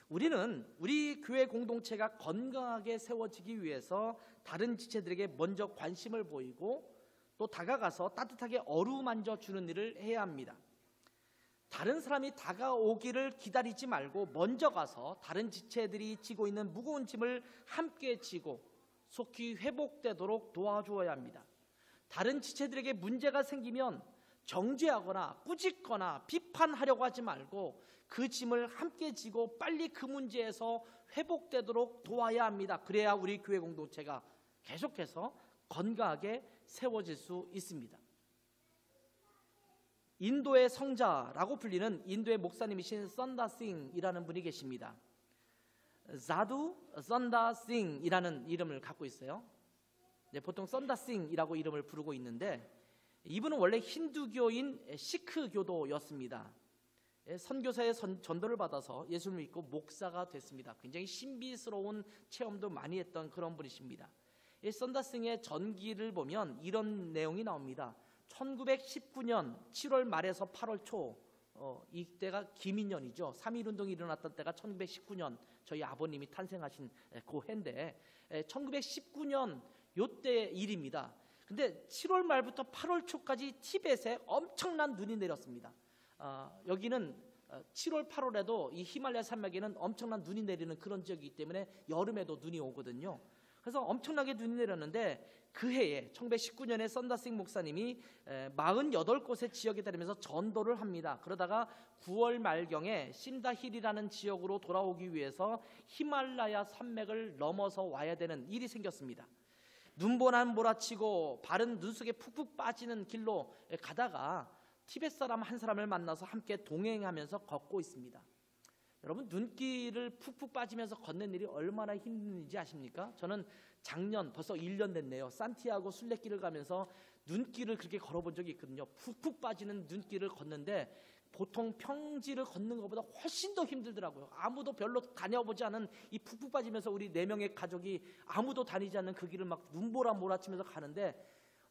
우리는 우리 교회 공동체가 건강하게 세워지기 위해서 다른 지체들에게 먼저 관심을 보이고 또 다가가서 따뜻하게 어루만져 주는 일을 해야 합니다. 다른 사람이 다가오기를 기다리지 말고 먼저 가서 다른 지체들이 지고 있는 무거운 짐을 함께 지고 속히 회복되도록 도와주어야 합니다. 다른 지체들에게 문제가 생기면 정죄하거나 꾸짖거나 비판하려고 하지 말고 그 짐을 함께 지고 빨리 그 문제에서 회복되도록 도와야 합니다. 그래야 우리 교회 공동체가 계속해서 건강하게 세워질 수 있습니다. 인도의 성자라고 불리는 인도의 목사님이신 선다싱이라는 분이 계십니다. 자두 선다싱이라는 이름을 갖고 있어요. 보통 선다싱이라고 이름을 부르고 있는데 이분은 원래 힌두교인 시크교도였습니다. 선교사의 전도를 받아서 예수를 믿고 목사가 됐습니다. 굉장히 신비스러운 체험도 많이 했던 그런 분이십니다. 선다싱의 전기를 보면 이런 내용이 나옵니다. 1919년 7월 말에서 8월 초 이때가 기민년이죠. 3.1운동이 일어났던 때가 1919년 저희 아버님이 탄생하신 그 해인데 1919년 요때 일입니다. 근데 7월 말부터 8월 초까지 티벳에 엄청난 눈이 내렸습니다. 여기는 7월 8월에도 이 히말라야 산맥에는 엄청난 눈이 내리는 그런 지역이기 때문에 여름에도 눈이 오거든요. 그래서 엄청나게 눈이 내렸는데 그 해에 1919년에 선다싱 목사님이 48곳의 지역에 다니면서 전도를 합니다. 그러다가 9월 말경에 심다힐이라는 지역으로 돌아오기 위해서 히말라야 산맥을 넘어서 와야 되는 일이 생겼습니다. 눈보는 몰아치고 발은 눈 속에 푹푹 빠지는 길로 가다가 티벳 사람 한 사람을 만나서 함께 동행하면서 걷고 있습니다. 여러분 눈길을 푹푹 빠지면서 걷는 일이 얼마나 힘든지 아십니까? 저는 작년 벌써 1년 됐네요. 산티아고 순례길을 가면서 눈길을 그렇게 걸어본 적이 있거든요. 푹푹 빠지는 눈길을 걷는데 보통 평지를 걷는 것보다 훨씬 더 힘들더라고요. 아무도 별로 다녀보지 않은 이 푹푹 빠지면서 우리 4명의 가족이 아무도 다니지 않는 그 길을 막 눈보라 몰아치면서 가는데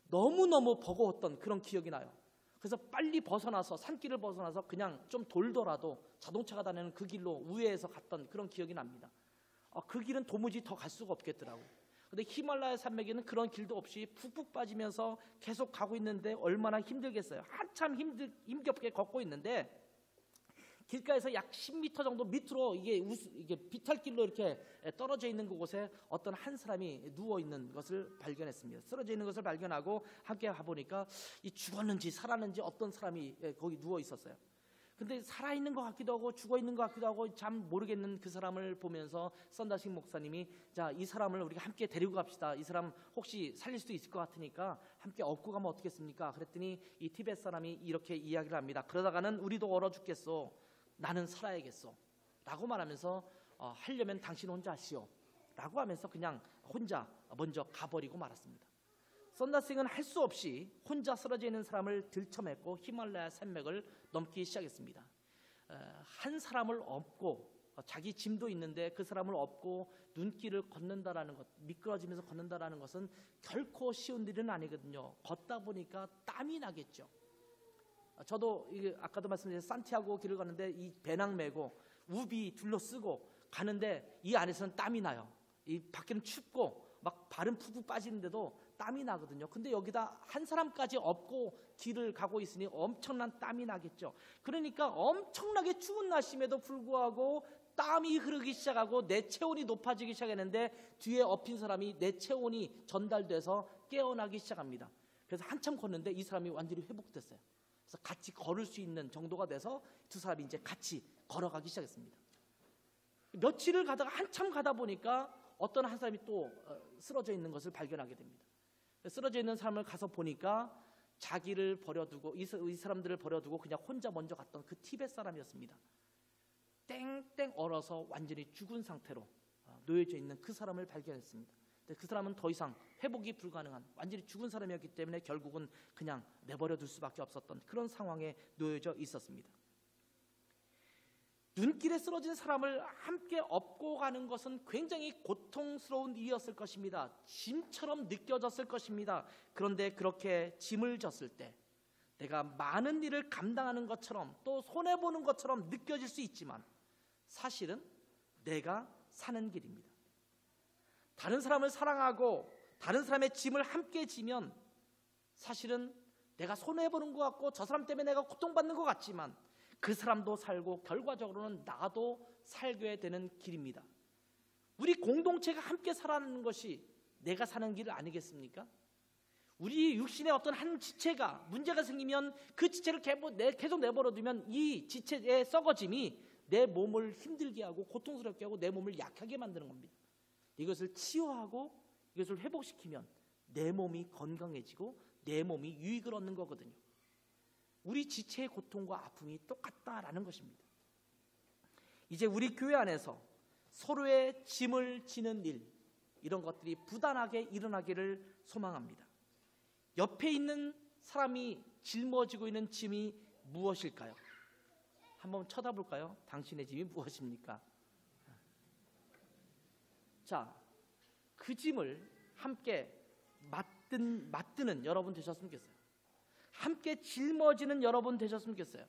너무너무 버거웠던 그런 기억이 나요. 그래서 빨리 벗어나서 산길을 벗어나서 그냥 좀 돌더라도 자동차가 다니는 그 길로 우회해서 갔던 그런 기억이 납니다. 그 길은 도무지 더 갈 수가 없겠더라고요. 근데 히말라야 산맥에는 그런 길도 없이 푹푹 빠지면서 계속 가고 있는데 얼마나 힘들겠어요. 한참 힘겹게 걷고 있는데 길가에서 약 10m 정도 밑으로 이게 비탈길로 이렇게 떨어져 있는 그곳에 어떤 한 사람이 누워 있는 것을 발견했습니다. 쓰러져 있는 것을 발견하고 함께 가보니까 이 죽었는지 살았는지 어떤 사람이 거기 누워 있었어요. 근데 살아있는 것 같기도 하고 죽어있는 것 같기도 하고 참 모르겠는 그 사람을 보면서 선다싱 목사님이 자, 이 사람을 우리가 함께 데리고 갑시다. 이 사람 혹시 살릴 수도 있을 것 같으니까 함께 업고 가면 어떻겠습니까? 그랬더니 이 티벳 사람이 이렇게 이야기를 합니다. 그러다가는 우리도 얼어 죽겠소. 나는 살아야겠소. 라고 말하면서 하려면 당신 혼자 하시오. 라고 하면서 그냥 혼자 먼저 가버리고 말았습니다. 선다싱은 할 수 없이 혼자 쓰러져 있는 사람을 들쳐맸고 히말라야 산맥을 넘기 시작했습니다. 한 사람을 업고 자기 짐도 있는데 그 사람을 업고 눈길을 걷는다라는 것, 미끄러지면서 걷는다라는 것은 결코 쉬운 일은 아니거든요. 걷다 보니까 땀이 나겠죠. 저도 이게 아까도 말씀드린 산티아고 길을 가는데 이 배낭 메고 우비 둘러쓰고 가는데 이 안에서는 땀이 나요. 이 밖에는 춥고 막 발은 푹푹 빠지는데도 땀이 나거든요. 근데 여기다 한 사람까지 업고 길을 가고 있으니 엄청난 땀이 나겠죠. 그러니까 엄청나게 추운 날씨임에도 불구하고 땀이 흐르기 시작하고 내 체온이 높아지기 시작했는데 뒤에 엎인 사람이 내 체온이 전달돼서 깨어나기 시작합니다. 그래서 한참 걷는데 이 사람이 완전히 회복됐어요. 그래서 같이 걸을 수 있는 정도가 돼서 두 사람이 이제 같이 걸어가기 시작했습니다. 며칠을 가다가 한참 가다 보니까 어떤 한 사람이 또 쓰러져 있는 것을 발견하게 됩니다. 쓰러져 있는 사람을 가서 보니까 자기를 버려두고 이 사람들을 버려두고 그냥 혼자 먼저 갔던 그 티벳 사람이었습니다. 땡땡 얼어서 완전히 죽은 상태로 놓여져 있는 그 사람을 발견했습니다. 근데 그 사람은 더 이상 회복이 불가능한 완전히 죽은 사람이었기 때문에 결국은 그냥 내버려 둘 수밖에 없었던 그런 상황에 놓여져 있었습니다. 눈길에 쓰러진 사람을 함께 업고 가는 것은 굉장히 고통스러운 일이었을 것입니다. 짐처럼 느껴졌을 것입니다. 그런데 그렇게 짐을 졌을 때 내가 많은 일을 감당하는 것처럼 또 손해보는 것처럼 느껴질 수 있지만 사실은 내가 사는 길입니다. 다른 사람을 사랑하고 다른 사람의 짐을 함께 지면 사실은 내가 손해보는 것 같고 저 사람 때문에 내가 고통받는 것 같지만 그 사람도 살고 결과적으로는 나도 살게 되는 길입니다. 우리 공동체가 함께 살아가는 것이 내가 사는 길 아니겠습니까? 우리 육신의 어떤 한 지체가 문제가 생기면 그 지체를 계속 내버려두면 이 지체의 썩어짐이 내 몸을 힘들게 하고 고통스럽게 하고 내 몸을 약하게 만드는 겁니다. 이것을 치유하고 이것을 회복시키면 내 몸이 건강해지고 내 몸이 유익을 얻는 거거든요. 우리 지체의 고통과 아픔이 똑같다라는 것입니다. 이제 우리 교회 안에서 서로의 짐을 지는 일, 이런 것들이 부단하게 일어나기를 소망합니다. 옆에 있는 사람이 짊어지고 있는 짐이 무엇일까요? 한번 쳐다볼까요? 당신의 짐이 무엇입니까? 자, 그 짐을 함께 맞드는 여러분 되셨으면 좋겠어요. 함께 짊어지는 여러분 되셨으면 좋겠어요.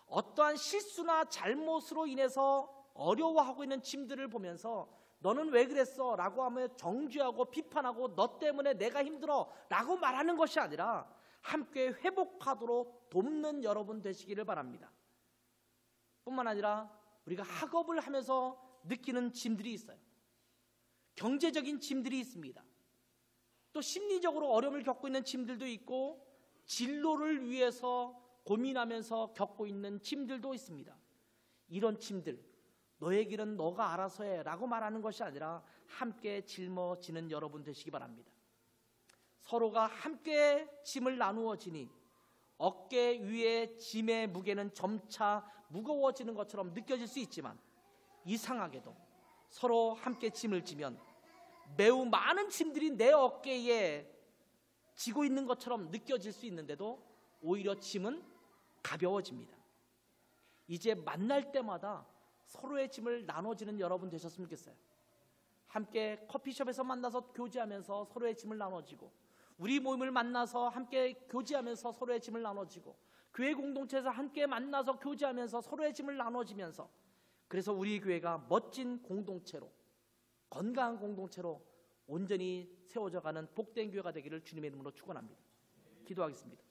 어떠한 실수나 잘못으로 인해서 어려워하고 있는 짐들을 보면서 너는 왜 그랬어? 라고 하며 정죄하고 비판하고 너 때문에 내가 힘들어 라고 말하는 것이 아니라 함께 회복하도록 돕는 여러분 되시기를 바랍니다. 뿐만 아니라 우리가 학업을 하면서 느끼는 짐들이 있어요. 경제적인 짐들이 있습니다. 또 심리적으로 어려움을 겪고 있는 짐들도 있고 진로를 위해서 고민하면서 겪고 있는 짐들도 있습니다. 이런 짐들, 너의 길은 너가 알아서 해 라고 말하는 것이 아니라 함께 짊어지는 여러분 되시기 바랍니다. 서로가 함께 짐을 나누어 지니 어깨 위에 짐의 무게는 점차 무거워지는 것처럼 느껴질 수 있지만 이상하게도 서로 함께 짐을 지면 매우 많은 짐들이 내 어깨에 지고 있는 것처럼 느껴질 수 있는데도 오히려 짐은 가벼워집니다. 이제 만날 때마다 서로의 짐을 나눠지는 여러분 되셨으면 좋겠어요. 함께 커피숍에서 만나서 교제하면서 서로의 짐을 나눠지고 우리 모임을 만나서 함께 교제하면서 서로의 짐을 나눠지고 교회 공동체에서 함께 만나서 교제하면서 서로의 짐을 나눠지면서 그래서 우리 교회가 멋진 공동체로 건강한 공동체로 온전히 세워져가는 복된 교회가 되기를 주님의 이름으로 축원합니다. 기도하겠습니다.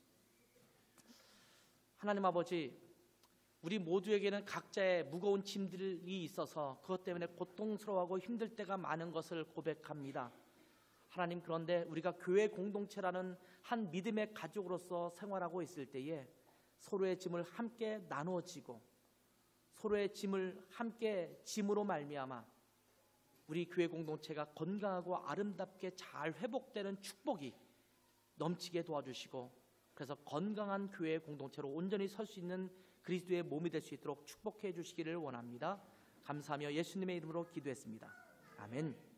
하나님 아버지, 우리 모두에게는 각자의 무거운 짐들이 있어서 그것 때문에 고통스러워하고 힘들 때가 많은 것을 고백합니다. 하나님, 그런데 우리가 교회 공동체라는 한 믿음의 가족으로서 생활하고 있을 때에 서로의 짐을 함께 나눠지고 서로의 짐을 함께 짐으로 말미암아 우리 교회 공동체가 건강하고 아름답게 잘 회복되는 축복이 넘치게 도와주시고 그래서 건강한 교회 공동체로 온전히 설 수 있는 그리스도의 몸이 될 수 있도록 축복해 주시기를 원합니다. 감사하며 예수님의 이름으로 기도했습니다. 아멘.